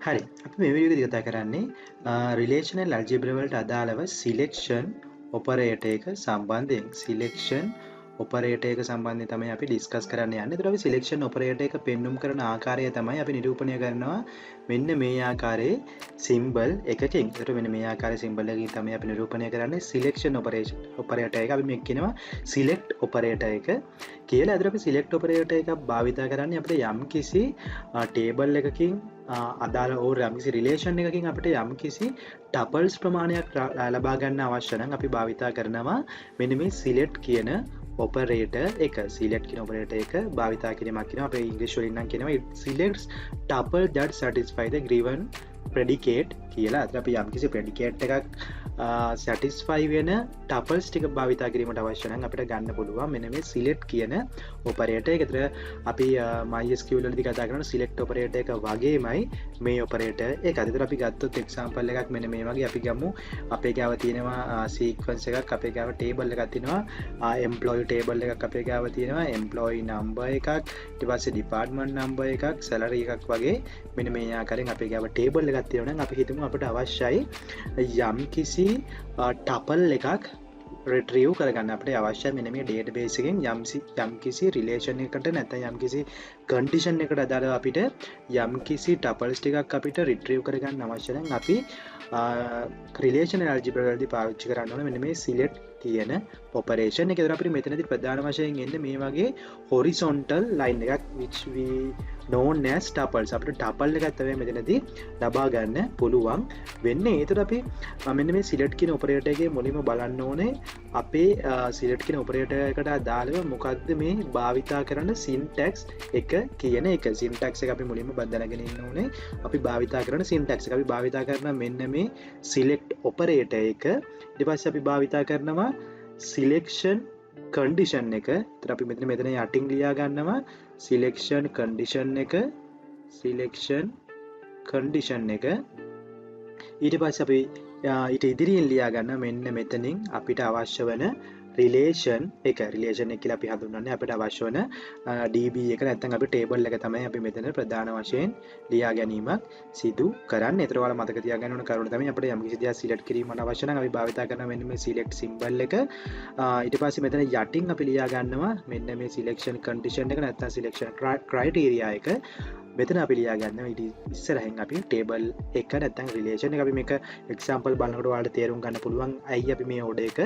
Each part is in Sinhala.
හරි අපි මේ වීඩියෝ එකේදී කතා කරන්නේ රිලේෂනල් ඇල්ජිබ්‍රා වලට අදාළව සිලෙක්ෂන් ඔපරේටර් එක සම්බන්ධයෙන් සිලෙක්ෂන් ඔපරේටර් එක සම්බන්ධයෙන් තමයි අපි ඩිස්කස් කරන්න යන්නේ. ඒතර අපි සිලෙක්ෂන් ඔපරේටර් එක පෙන්눔 කරන ආකාරය තමයි අපි නිරූපණය කරනවා මෙන්න මේ ආකාරයේ සිම්බල් එකකින්. ඒතර මෙන්න මේ ආකාරයේ සිම්බල් එකකින් තමයි අපි නිරූපණය කරන්නේ සිලෙක්ෂන් ඔපරේටර් එක. අපි මේක කියනවා සිලෙක්ට් ඔපරේටර් එක කියලා. ඒතර අපි සිලෙක්ට් ඔපරේටර් එකක් භාවිතා කරන්නේ අපිට යම්කිසි ටේබල් එකකින් අදාළ ඕ යම්කිසි රිලේෂන් එකකින් අපිට යම්කිසි ටපල්ස් ප්‍රමාණයක් ලබා ගන්න අවශ්‍ය නම් අපි භාවිතා කරනවා මෙන්න මේ සිලෙක්ට් කියන ඔපරේටර් එක. සිලෙක්ට් කියන ඔපරේටර් එක භාවිතා කිරීමක් කියනවා. අපේ ඉංග්‍රීසි වලින් නම් කියනවා it selects tuple that satisfy the given predicate කියලා. අතට අපි යම්කිසි predicate එකක් satisfy වෙන tuples ටික භාවිතා කිරීමට අවශ්‍ය නම් අපිට ගන්න පුළුවන් මෙන්න මේ select කියන operator එක. ඒතර අපි MySQL වලදී කතා කරන select operator එක වගේමයි මේ operator එක. ඒතර අපි ගත්තොත් example එකක් මෙන්න මේ වගේ අපි ගමු. අපේ ගාව තියෙනවා sequence එකක්, අපේ ගාව table එකක් තියෙනවා, employee table එකක් අපේ ගාව තියෙනවා, employee number එකක්, ඊට පස්සේ department number එකක්, salary එකක් වගේ මෙන්න මේ ආකාරයෙන් අපේ ගාව table එකක් තියෙනවා නම් අපි හිතමු අපිට අවශ්‍යයි යම්කිසි ටපල් එකක් රිට්‍රීව් කරගන්න. අපිට අවශ්‍යයි මෙන්න මේ ඩේටාබේස් එකෙන් යම්කිසි රිලේෂන් එකකට නැත්නම් යම්කිසි කන්ඩිෂන් එකකට අදාළව අපිට යම්කිසි ටපල්ස් ටිකක් අපිට රිට්‍රීව් කරගන්න අවශ්‍ය නම් අපි රිලේෂනල් ඇල්ජිබ්‍රා වලදී පාවිච්චි කරන්න ඕනේ මෙන්න මේ select කියන ඔපරේෂන් එක. ඒතර අපිට මෙතනදී ප්‍රධාන වශයෙන් එන්නේ මේ වගේ horizontal line එකක් which we known as tuples. අපිට tuple එකක් තමයි මෙතනදී ලබා ගන්න පුළුවන් වෙන්නේ. ඒතර අපි මෙන්න මේ select කියන ඔපරේටර් එකේ මුලින්ම බලන්න ඕනේ අපේ select කියන ඔපරේටර් එකට අදාළව මොකක්ද මේ භාවිතා කරන syntax එක කියන එක. syntax එක අපි මුලින්ම දැනගෙන ඉන්න ඕනේ. අපි භාවිතා කරන syntax එක අපි භාවිතා කරන මෙන්න මේ select ඔපරේටර් එක. ඊට පස්සේ අපි භාවිතා කරනවා selection condition එක. ඒතර අපි මෙතන යටින් ලියා ගන්නවා selection condition එක. ඊට පස්සේ අපි ඊට ඉදිරියෙන් ලියා ගන්න මෙන්න මෙතනින් අපිට අවශ්‍ය වෙන රිලේෂන් එක කියලා අපි හඳුන්වන්නේ අපිට අවශ්‍ය වෙන DB එක නැත්නම් අපි ටේබල් එක තමයි අපි මෙතන ප්‍රධාන වශයෙන් ලියා ගැනීමක් සිදු කරන්නේ. ඒතර ඔයාලා මතක තියාගන්න ඕන කරුණ තමයි අපිට යම්කිසි දෙයක් සිලෙක්ට් කිරීමට අවශ්‍ය නම් අපි භාවිතා කරන මෙන්න මේ select symbol එක. ඊට පස්සේ මෙතන යටින් අපි ලියා ගන්නවා මෙන්න මේ selection condition එක නැත්නම් selection criteria එක. මෙතන අපි ලියා ගන්නවා ඊට ඉස්සරහින් අපි ටේබල් එක නැත්නම් රිලේෂන් එක. අපි මේක එක්සැම්පල් බලනකොට ඔයාලට තේරුම් ගන්න පුළුවන් ඇයි අපි මේ ඕඩර් එක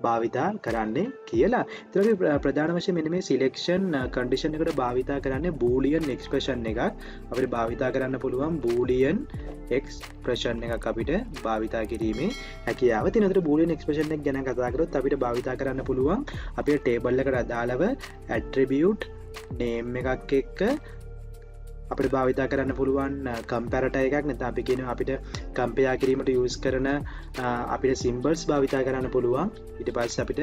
භාවිතා කරන්නේ කියලා. ඒතර අපි ප්‍රධාන වශයෙන් මෙන්න මේ සිලෙක්ෂන් කන්ඩිෂන් එකට භාවිතා කරන්නේ බූලියන් එක්ස්ප්‍රෙෂන් එකක්. අපිට භාවිතා කරන්න පුළුවන් බූලියන් එක්ස්ප්‍රෙෂන් එකක් අපිට භාවිතා කිරීමේ හැකියාව තියෙනවා. ඒතර බූලියන් එක්ස්ප්‍රෙෂන් එක ගැන කතා කරොත් අපිට භාවිතා කරන්න පුළුවන් අපේ ටේබල් එකට අදාළව ඇට්‍රිබියුට් නේම් එකක් එක්ක අපිට භාවිතා කරන්න පුළුවන් කම්පැරටර් එකක්. නැත්නම් අපි කියනවා අපිට කම්පෙයාර් කිරීමට යූස් කරන අපිට සිම්බල්ස් භාවිතා කරන්න පුළුවන්. ඊට පස්සේ අපිට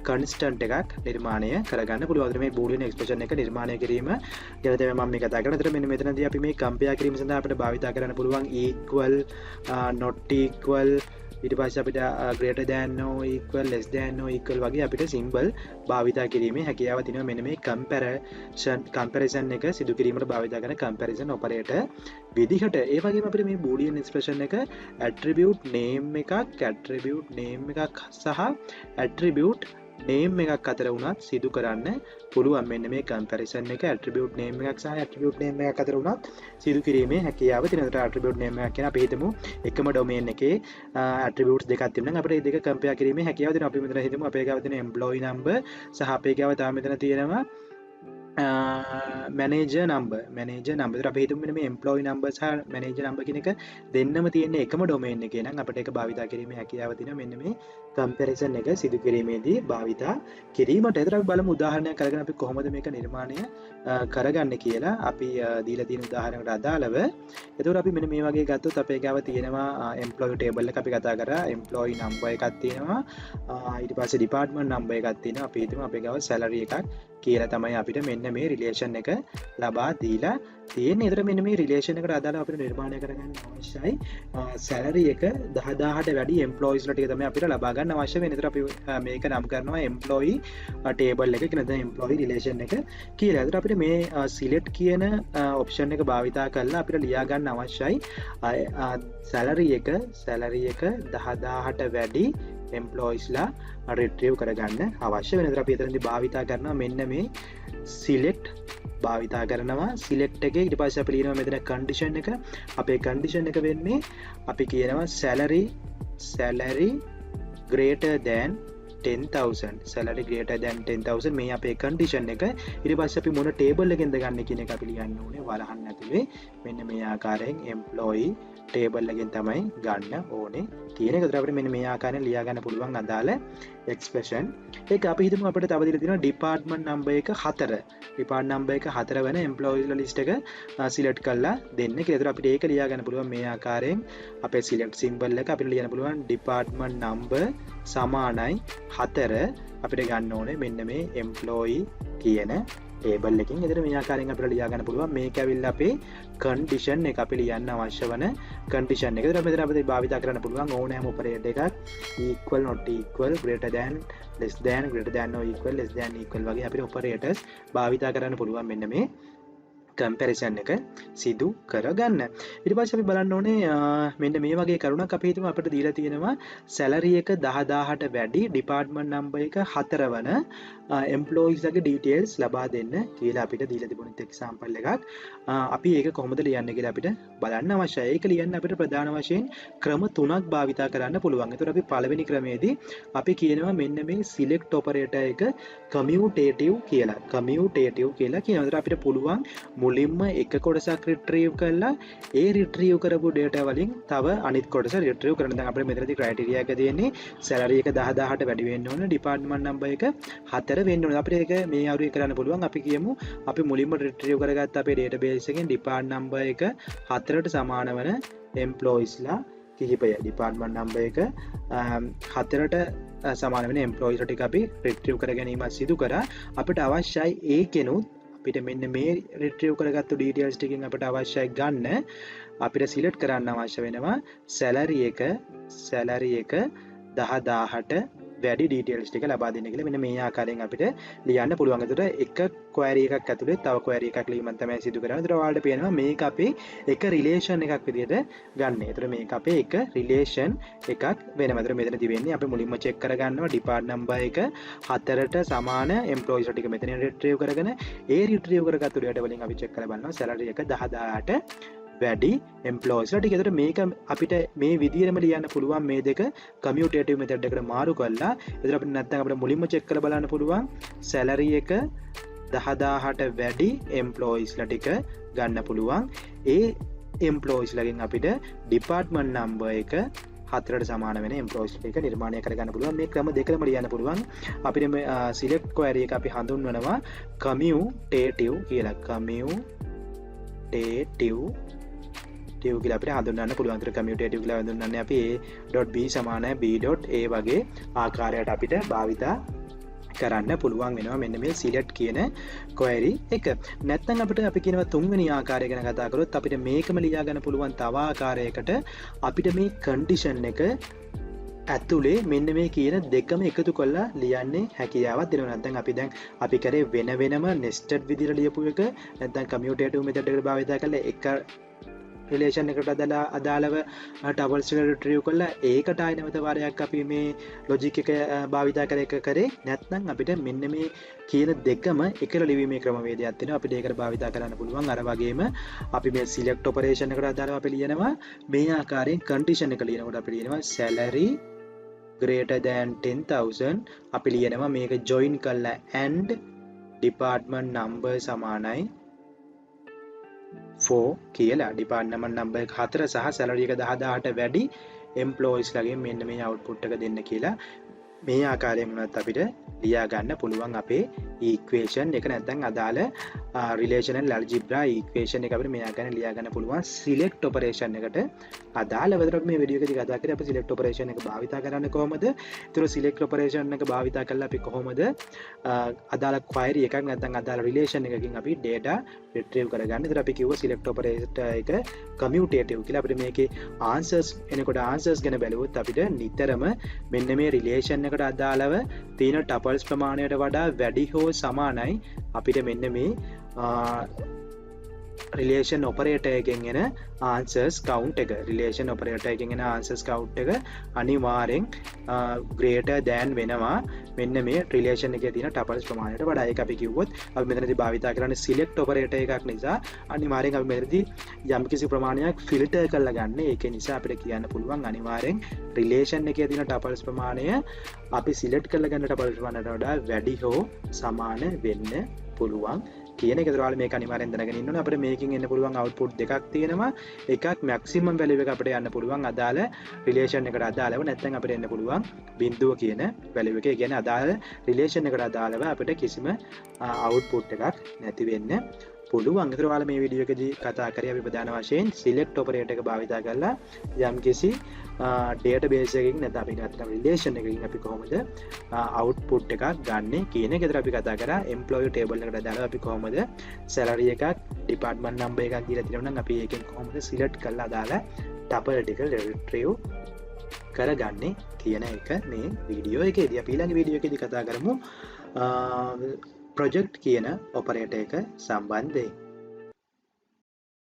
කන්ස්ටන්ට් එකක් නිර්මාණය කරගන්න පුළුවන්. මේ බූලියන් එක්ස්ප්‍රෙෂන් එක නිර්මාණය කිරීම ගැන තමයි මම මේ කතා කරන්නේ. ඒතර මෙන්න මෙතනදී අපි මේ කම්පෙයාර් කිරීම සඳහා අපිට භාවිතා කරන්න පුළුවන් equal, not equal, ඊට පස්සේ අපිට greater than no, equal, less than no, equal වගේ අපිට සිම්බල් භාවිතා කිරීමේ හැකියාව තියෙනවා මෙන්න මේ comparison එක සිදු කිරීමට භාවිතා කරන comparison operator විදිහට. ඒ වගේම අපිට මේ boolean expression එක attribute name එකක් සහ attribute name එකක් අතර වුණත් සිදු කරන්න පුළුවන්. මෙන්න මේ comparison එක attribute name එකක් සහ attribute name එකක් අතර වුණත් සිදු කිරීමේ හැකියාව තියෙනවා. attribute name එකක් කියන අපි හිතමු එකම domain එකේ attributes දෙකක් තිබුණා නම් අපිට මේ දෙක compare කිරීමේ හැකියාව තියෙනවා. අපි මෙතන හිතමු අපේ ගාව තියෙන employee number සහ අපේ ගාව තාම මෙතන තියෙනවා manager number. ඒතර අපි හිතමු මේ employee number සහ manager number කියන එක දෙන්නම තියෙන එකම domain එකේ නම් අපිට ඒක භාවිතා කිරීමේ හැකියාව තියෙනවා මෙන්න මේ comparison එක සිදු කිරීමේදී භාවිතා කිරීමට. ඒතර අපි බලමු උදාහරණයක් අරගෙන අපි කොහොමද මේක නිර්මාණය කරගන්නේ කියලා. අපි දීලා තියෙන උදාහරණයකට අදාළව එතකොට අපි මෙන්න මේ වගේ ගත්තොත් අපේ ගාව තියෙනවා employee table එක අපි කතා කරා. employee number එකක් තියෙනවා. ඊට පස්සේ department number එකක් තියෙනවා. අපි හිතමු අපේ ගාව salary එකක් කියලා තමයි අපිට මෙන්න මේ රිලේෂන් එක ලබා දීලා තියෙන්නේ. ඒතර මෙන්න මේ රිලේෂන් එකට අදාළව අපිට නිර්මාණය කරගන්න අවශ්‍යයි salary එක 10000ට වැඩි employees ලා ටික තමයි අපිට ලබා ගන්න ලියන්න අවශ්‍ය වෙන. ඒතර අපි මේක නම් කරනවා employee table එක කියන දැන් employee relation එක කියලා. ඒතර අපිට මේ select කියන option එක භාවිතා කරලා අපිට ලියා ගන්න අවශ්‍යයි salary එක 10000ට වැඩි employeesලා retrieve කරගන්න අවශ්‍ය වෙන. ඒතර අපි එතනදී භාවිතා කරනවා මෙන්න මේ select භාවිතා කරනවා select එකේ. ඊට පස්සේ අපි ලියනවා මෙතන condition එක. අපේ condition එක වෙන්නේ අපි කියනවා salary greater than 10,000 salary greater than 10,000 මේ අපේ condition එක. ඊට පස්සේ අපි මොන table එකෙන්ද ගන්න කියන එක අපි ලියන්න ඕනේ වලහන් ඇතුලේ. මෙන්න මේ ආකාරයෙන් employee table එකෙන් තමයි ගන්න ඕනේ තියෙන එක. ඒතර අපිට මෙන්න මේ ආකාරයෙන් ලියා ගන්න පුළුවන් අදාළ expression එක. අපි හිතමු අපිට තව දීලා තියෙනවා department number එක 4 department number එක 4 වෙන employees list එක select කරලා දෙන්න කියලා. ඒතර අපිට ඒක ලියා ගන්න පුළුවන් මේ ආකාරයෙන් අපේ select symbol එක අපිට ලියන්න පුළුවන් department number සමානයි 4 අපිට ගන්න ඕනේ මෙන්න මේ employee කියන table එකකින්. එතන මේ ආකාරයෙන් අපිට ලියා ගන්න පුළුවන්. මේක ඇවිල්ලා අපේ condition එක අපි ලියන්න අවශ්‍ය වන condition එක. ඒතර මෙතන අපිට භාවිතා කරන්න පුළුවන් ඕනෑම operator එකක් equal not equal greater than less than greater than or equal less than equal වගේ අපිට operators භාවිතා කරන්න පුළුවන් මෙන්න මේ comparison එක සිදු කරගන්න. ඊට පස්සේ අපි බලන්න ඕනේ මෙන්න මේ වගේ කරුණක් අපි හිතමු අපිට දීලා තියෙනවා salary එක 10000ට වැඩි department number එක 4 වන employees ලගේ details ලබා දෙන්න කියලා අපිට දීලා තිබුණත් example එකක්. අපි ඒක කොහොමද ලියන්නේ කියලා අපිට බලන්න අවශ්‍යයි. ඒක ලියන්න අපිට ප්‍රධාන වශයෙන් ක්‍රම 3ක් භාවිතා කරන්න පුළුවන්. ඒතර අපි පළවෙනි ක්‍රමයේදී අපි කියනවා මෙන්න මේ select operator එක commutative කියලා. commutative කියලා කියනවා. ඒතර අපිට පුළුවන් මුලින්ම එක කොටසක් retrieve කරලා ඒ retrieve කරපු data වලින් තව අනිත් කොටස retrieve කරන්න. දැන් අපිට මෙතනදී criteria එක තියෙන්නේ salary එක 10000ට වැඩි වෙන්න ඕන, department number එක 4 වෙන්න ඕන. අපිට ඒක මේ අරුවේ කරන්න පුළුවන්. අපි කියමු අපි මුලින්ම retrieve කරගත්ත අපේ database එකෙන් department number එක 4ට සමාන වෙන employees ලා කිහිපය. department number එක 4ට සමාන වෙන employees ටික අපි retrieve කර ගැනීම සිදු කරා. අපිට අවශ්‍යයි ඒකෙනුත් අපිට මෙන්න මේ retrieve කරගත්තු details ටිකෙන් අපිට අවශ්‍යයි ගන්න අපිට select කරන්න අවශ්‍ය වෙනවා salary එක 10000ට වැඩි details ටික ලබා දෙන්න කියලා. මෙන්න මේ ආකාරයෙන් අපිට ලියන්න පුළුවන්. ඒතර එක query එකක් ඇතුලේ තව query එකක් ලියීම තමයි සිදු කරන්නේ. ඒතර ඔයාලට පේනවා මේක අපේ එක relation එකක් විදිහට ගන්න. ඒතර මේක අපේ එක relation එකක් වෙනවා. ඒතර මෙතනදී වෙන්නේ අපි මුලින්ම check කරගන්නවා department number එක 4ට සමාන employees ටික මෙතන retrieve කරගෙන ඒ retrieve කරගත්තු data වලින් අපි check කරලා බලනවා salary එක 10000ට වැඩි employees ලා ටික. ඒතර මේක අපිට මේ විදිහටම ලියන්න පුළුවන් මේ දෙක commutative method එකට මාරු කරලා. ඒතර අපිට නැත්නම් අපිට මුලින්ම check කරලා බලන්න පුළුවන් salary එක 10000ට වැඩි employees ලා ටික ගන්න පුළුවන්. ඒ employees ලගෙන් අපිට department number එක 4ට සමාන වෙන employees ටික නිර්මාණය කරගන්න පුළුවන්. මේ ක්‍රම දෙකම ලියන්න පුළුවන්. අපිට මේ select query එක අපි හඳුන්වනවා commutative කියලා. commutative කියලා අපිට හඳුන්වන්න පුළුවන්. ඒතර commutative කියලා හඳුන්වන්නේ අපි a.b සමානයි b.a වගේ ආකාරයට අපිට භාවිතා කරන්න පුළුවන් වෙනවා මෙන්න මේ select කියන query එක. නැත්නම් අපිට අපි කියනවා තුන්වෙනි ආකාරය ගැන කතා කරොත් අපිට මේකම ලියා ගන්න පුළුවන් තව ආකාරයකට. අපිට මේ condition එක ඇතුලේ මෙන්න මේ කියන දෙකම එකතු කරලා ලියන්නේ හැකියාවක් දෙනවා. නැත්නම් අපි දැන් අපි කරේ වෙන වෙනම nested විදිහට ලියපු එක නැත්නම් commutative method එකට භාවිතා කරලා එක relation එකට අදාළව tuples එක retrieve කරලා ඒකට ආයෙ නැවත වාරයක් අපි මේ logic එක භාවිතා කරේ නැත්නම් අපිට මෙන්න මේ කියන දෙකම එකල ලිවීමේ ක්‍රමවේදයක් තියෙනවා. අපිට ඒකට භාවිතා කරන්න පුළුවන්. අර වගේම අපි මේ select operation එකට අදාළව අපි ලියනවා මේ ආකාරයෙන් condition එක ලියනකොට අපි ලියනවා salary greater than 10,000 අපි ලියනවා මේක join කරලා and department number සමානයි 4 කියලා. department number එක 4 සහ salary එක 10000ට වැඩි employees ලගෙන් මෙන්න මේ output එක දෙන්න කියලා මේ ආකාරයෙන් වුණත් අපිට ලියා ගන්න පුළුවන් අපේ equation එක නැත්නම් අදාළ relational algebra equation එක අපිට මේ ආකාරයෙන් ලියා ගන්න පුළුවන් select operation එකට අදාළව. විතර මේ වීඩියෝ එකේදී කතා කරේ අපි select operation එක භාවිතා කරන්නේ කොහොමද? ඒතර select operation එක භාවිතා කරලා අපි කොහොමද අදාළ query එකක් නැත්නම් අදාළ relation එකකින් අපි data retrieve කරගන්නේ. ඒතර අපි කිව්වා select operator එක commutative කියලා. අපිට මේකේ answers එනකොට answers ගැන බැලුවොත් අපිට නිතරම මෙන්න මේ relation එකට අදාළව තියෙන tuples ප්‍රමාණයට වඩා වැඩි හෝ සමානයි අපිට මෙන්න මේ relation operator එකෙන් එන answers count එක. relation operator එකෙන් එන answers count එක අනිවාර්යෙන් greater than වෙනවා මෙන්න මේ relation එකේ තියෙන tuples ප්‍රමාණයට වඩා. ඒක අපි කිව්වොත් අපි මෙතනදී භාවිතා කරන්නේ select operator එකක් නිසා අනිවාර්යෙන් අපි මෙතනදී යම්කිසි ප්‍රමාණයක් filter කරලා ගන්න. ඒක නිසා අපිට කියන්න පුළුවන් අනිවාර්යෙන් relation එකේ තියෙන tuples ප්‍රමාණය අපි select කරලා ගන්න tuples ප්‍රමාණයට වඩා වැඩි හෝ සමාන වෙන්න පුළුවන් කියන එක. ඒතරවල මේක අනිවාර්යෙන් දැනගෙන ඉන්න ඕනේ. අපිට මේකෙන් එන්න පුළුවන් output දෙකක් තියෙනවා. එකක් maximum value එක අපිට යන්න පුළුවන් අදාළ relation එකට අදාළව, නැත්නම් අපිට එන්න පුළුවන් බිඳුව කියන value එක. ඒ කියන්නේ අදාළ relation එකට අදාළව අපිට කිසිම output එකක් නැති වෙන්න පුළුවන්. ඒතරවල මේ වීඩියෝ එකදී කතා කරේ අපි ප්‍රධාන වශයෙන් select operator එක භාවිතා කරලා යම්කිසි database එකකින් නැත්නම් අපි ගත්ත relation එකකින් අපි කොහොමද output එකක් ගන්න කියන එක. ඒතර අපි කතා කරා employee table එකට දාලා අපි කොහොමද salary එකක් department number එකක් දීලා තියෙනවා නම් අපි ඒකෙන් කොහොමද select කරලා දාලා tuple ටික retrieve කරගන්නේ කියන එක මේ වීඩියෝ එකේදී. අපි ඊළඟ වීඩියෝ එකේදී කතා කරමු project කියන operator එක සම්බන්ධයෙන්.